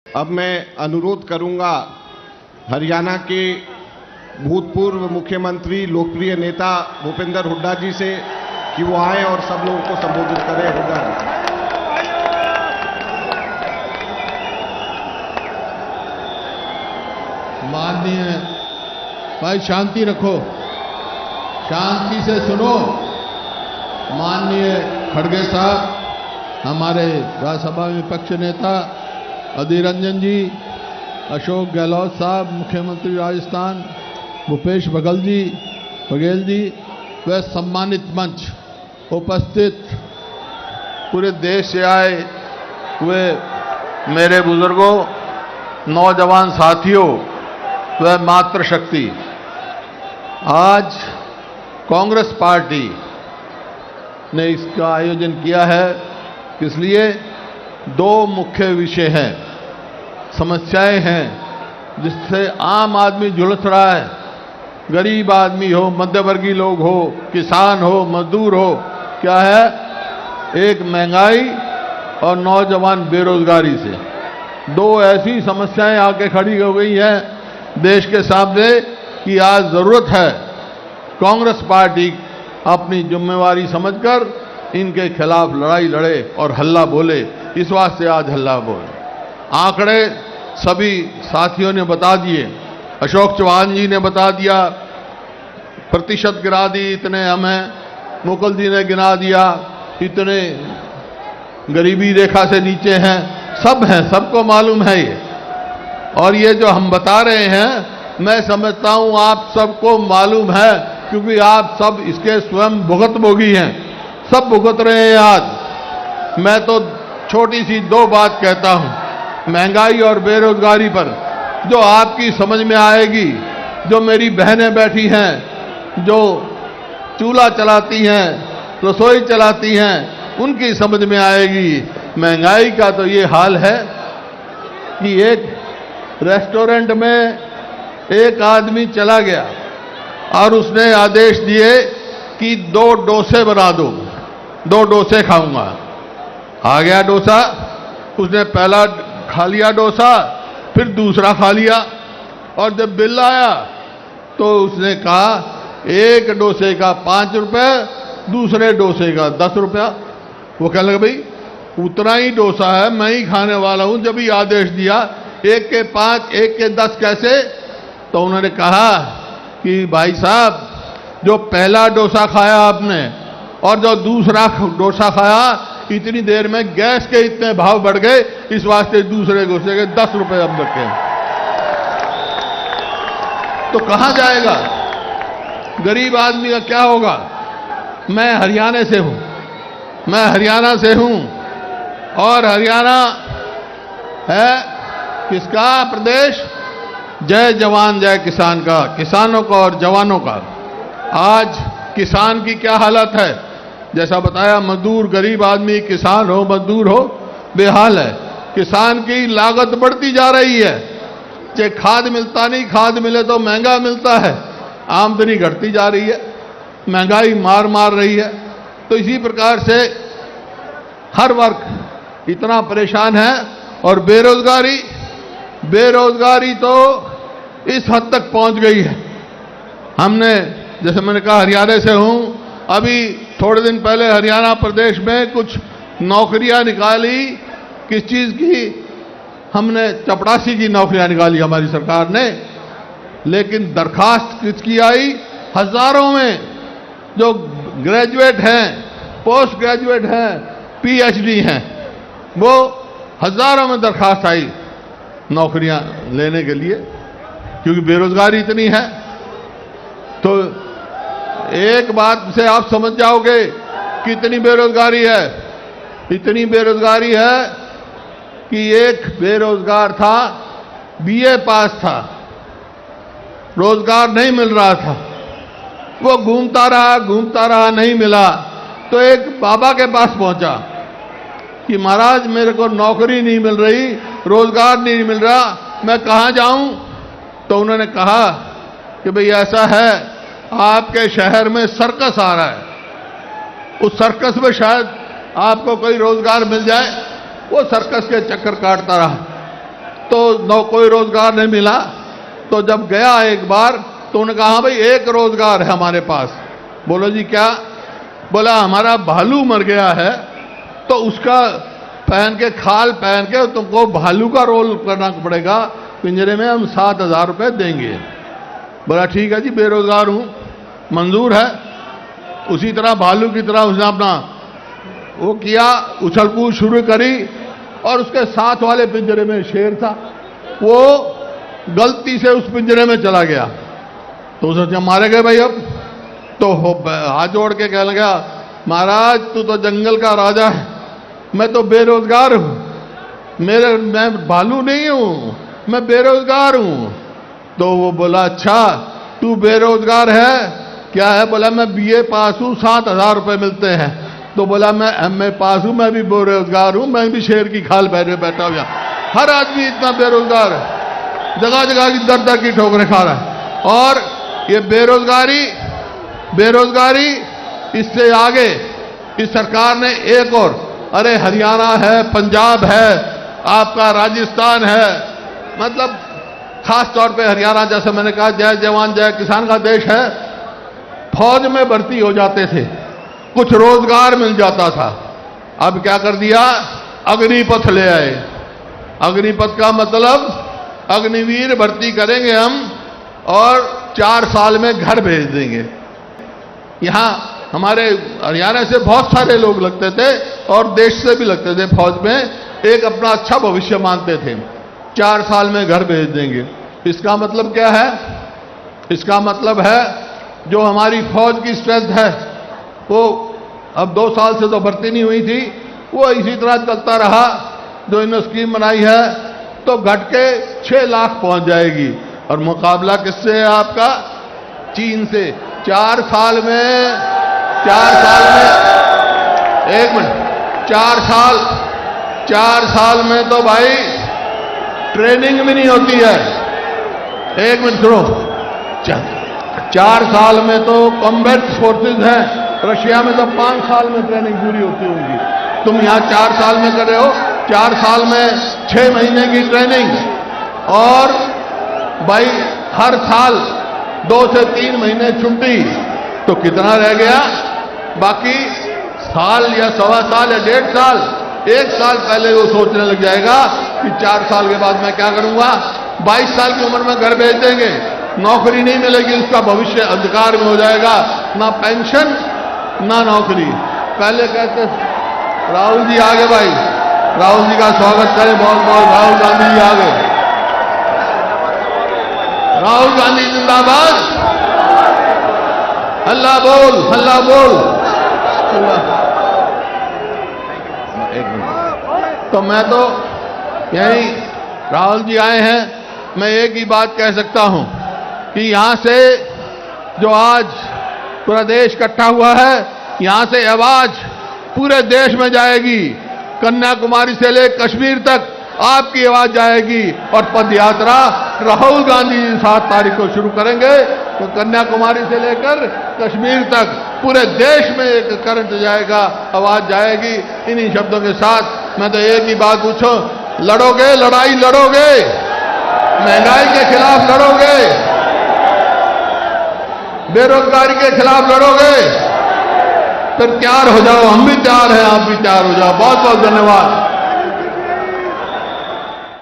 अब मैं अनुरोध करूंगा हरियाणा के भूतपूर्व मुख्यमंत्री लोकप्रिय नेता भूपेंद्र हुड्डा जी से कि वो आए और सब लोगों को संबोधित करें। हुड्डा जी। माननीय भाई, शांति रखो, शांति से सुनो। माननीय खड़गे साहब, हमारे राज्यसभा विपक्ष नेता अधीर रंजन जी, अशोक गहलोत साहब मुख्यमंत्री राजस्थान, भूपेश बघेल जी, व सम्मानित मंच, उपस्थित पूरे देश से आए हुए मेरे बुजुर्गों, नौजवान साथियों व मातृशक्ति, आज कांग्रेस पार्टी ने इसका आयोजन किया है। इसलिए दो मुख्य विषय हैं, समस्याएं हैं जिससे आम आदमी झुलस रहा है। गरीब आदमी हो, मध्यवर्गीय लोग हो, किसान हो, मजदूर हो, क्या है? एक महंगाई और नौजवान बेरोजगारी से दो ऐसी समस्याएं आके खड़ी हो गई हैं देश के सामने कि आज जरूरत है कांग्रेस पार्टी अपनी जिम्मेवारी समझकर इनके खिलाफ लड़ाई लड़े और हल्ला बोले। इस वास्ते आज हल्ला बोले। आंकड़े सभी साथियों ने बता दिए, अशोक चौहान जी ने बता दिया, प्रतिशत गिरा दी, इतने हमें, मुकुल जी ने गिना दिया, इतने गरीबी रेखा से नीचे हैं, सब हैं, सबको मालूम है ये। और ये जो हम बता रहे हैं, मैं समझता हूं आप सबको मालूम है, क्योंकि आप सब इसके स्वयं भुगतभोगी हैं, सब भुगत रहे हैं। आज मैं तो छोटी सी दो बात कहता हूं महंगाई और बेरोजगारी पर, जो आपकी समझ में आएगी। जो मेरी बहनें बैठी हैं, जो चूल्हा चलाती हैं, रसोई चलाती हैं, उनकी समझ में आएगी। महंगाई का तो ये हाल है कि एक रेस्टोरेंट में एक आदमी चला गया और उसने आदेश दिए कि 2 डोसे बना दो, 2 डोसे खाऊंगा। आ गया डोसा, उसने पहला खा लिया डोसा, फिर दूसरा खा लिया, और जब बिल आया तो उसने कहा एक डोसे का 5 रुपए, दूसरे डोसे का 10 रुपया। वो कहने लगा भाई उतना ही डोसा है, मैं ही खाने वाला हूं, जब ही आदेश दिया एक के 5 एक के 10 कैसे? तो उन्होंने कहा कि भाई साहब, जो पहला डोसा खाया आपने और जो दूसरा डोसा खाया, इतनी देर में गैस के इतने भाव बढ़ गए, इस वास्ते दूसरे डोसे के 10 रुपए अब रखे। तो कहां जाएगा गरीब आदमी का? क्या होगा? मैं हरियाणा से हूं, मैं हरियाणा से हूं, और हरियाणा है किसका प्रदेश? जय जवान जय किसान का, किसानों का और जवानों का। आज किसान की क्या हालत है? जैसा बताया, मजदूर, गरीब आदमी, किसान हो, मजदूर हो, बेहाल है। किसान की लागत बढ़ती जा रही है, चाहे खाद मिलता नहीं, खाद मिले तो महंगा मिलता है, आमदनी घटती जा रही है, महंगाई मार रही है। तो इसी प्रकार से हर वर्ग इतना परेशान है। और बेरोजगारी तो इस हद तक पहुंच गई है। हमने, जैसे मैंने कहा, हरियाणा से हूं, अभी थोड़े दिन पहले हरियाणा प्रदेश में कुछ नौकरियां निकाली। किस चीज की? हमने चपरासी की नौकरियां निकाली हमारी सरकार ने, लेकिन दरखास्त किसकी आई? हजारों में जो ग्रेजुएट हैं, पोस्ट ग्रेजुएट हैं, पीएचडी हैं, वो हजारों में दरखास्त आई नौकरियां लेने के लिए, क्योंकि बेरोजगारी इतनी है। तो एक बात से आप समझ जाओगे कि इतनी बेरोजगारी है। इतनी बेरोजगारी है कि एक बेरोजगार था, बीए पास था, रोजगार नहीं मिल रहा था, वो घूमता रहा, नहीं मिला, तो एक बाबा के पास पहुंचा कि महाराज मेरे को नौकरी नहीं मिल रही, रोजगार नहीं मिल रहा, मैं कहां जाऊं? तो उन्होंने कहा कि भाई ऐसा है, आपके शहर में सर्कस आ रहा है, उस सर्कस में शायद आपको कोई रोजगार मिल जाए। वो सर्कस के चक्कर काटता रहा तो कोई रोजगार नहीं मिला। तो जब गया एक बार तो उन्होंने कहा हाँ भाई एक रोजगार है हमारे पास। बोलो जी क्या? बोला हमारा भालू मर गया है तो उसका पहन के खाल पहन के तुमको भालू का रोल करना पड़ेगा पिंजरे में, हम 7,000 रुपये देंगे। बोला ठीक है जी, बेरोजगार हूं, मंजूर है। उसी तरह भालू की तरह उसने अपना वो किया, उछल कूद शुरू करी और उसके साथ वाले पिंजरे में शेर था, वो गलती से उस पिंजरे में चला गया। तो सोचा मारे गए भाई अब। तो हाथ जोड़ के कहने लगा महाराज तू तो जंगल का राजा है, मैं तो बेरोजगार हूं, मैं भालू नहीं हूं, मैं बेरोजगार हूं। तो वो बोला अच्छा तू बेरोजगार है, क्या है? बोला मैं बीए पास हूं, 7,000 रुपये मिलते हैं। तो बोला मैं एमए पास हूं, मैं भी बेरोजगार हूं, मैं भी शेर की खाल पहने बैठा हुआ। हर आदमी इतना बेरोजगार है, जगह जगह की दर दर की ठोकरें खा रहा है। और ये बेरोजगारी इससे आगे इस सरकार ने एक और, अरे हरियाणा है, पंजाब है, आपका राजस्थान है, मतलब खास तौर पे हरियाणा, जैसे मैंने कहा जय जवान जय किसान का देश है, फौज में भर्ती हो जाते थे, कुछ रोजगार मिल जाता था। अब क्या कर दिया? अग्निपथ ले आए। अग्निपथ का मतलब अग्निवीर भर्ती करेंगे हम और 4 साल में घर भेज देंगे। यहां हमारे हरियाणा से बहुत सारे लोग लगते थे और देश से भी लगते थे फौज में, एक अपना अच्छा भविष्य मानते थे, 4 साल में घर भेज देंगे। इसका मतलब क्या है? इसका मतलब है जो हमारी फौज की स्ट्रेंथ है वो अब 2 साल से तो भर्ती नहीं हुई थी, वो इसी तरह चलता रहा। जो इन्होंने स्कीम बनाई है तो घट के 6 लाख पहुंच जाएगी। और मुकाबला किससे है आपका? चीन से। 4 साल में 1 मिनट 4 साल में तो भाई ट्रेनिंग भी नहीं होती है। 1 मिनट सुनो, 4 साल में तो कॉम्बैट फोर्सेस हैं, रशिया में तो 5 साल में ट्रेनिंग पूरी होती होगी। तुम यहां 4 साल में कर रहे हो, 4 साल में 6 महीने की ट्रेनिंग और भाई हर साल 2 से 3 महीने छुट्टी, तो कितना रह गया? बाकी साल या 1.25 साल या 1.5 साल, 1 साल पहले वो सोचने लग जाएगा कि 4 साल के बाद मैं क्या करूंगा। 22 साल की उम्र में घर भेज देंगे, नौकरी नहीं मिलेगी, उसका भविष्य अंधकार में हो जाएगा, ना पेंशन ना नौकरी। पहले कहते राहुल जी आगे, भाई राहुल जी का स्वागत करें बहुत बहुत। राहुल गांधी जी आगे, राहुल गांधी जिंदाबाद, हल्ला बोल, हल्ला बोल। तो मैं तो यही, राहुल जी आए हैं, मैं एक ही बात कह सकता हूं कि यहां से जो आज पूरा देश इकट्ठा हुआ है, यहां से आवाज पूरे देश में जाएगी, कन्याकुमारी से लेकर कश्मीर तक आपकी आवाज जाएगी। और पद यात्रा राहुल गांधी जी 7 तारीख को शुरू करेंगे, तो कन्याकुमारी से लेकर कश्मीर तक पूरे देश में एक करंट जाएगा, आवाज जाएगी। इन्हीं शब्दों के साथ मैं तो एक ही बात पूछूं, लड़ोगे, लड़ाई लड़ोगे, महंगाई के खिलाफ लड़ोगे, बेरोजगारी के खिलाफ लड़ोगे? फिर तैयार हो जाओ, हम भी तैयार हैं, आप भी तैयार हो जाओ। बहुत बहुत धन्यवाद।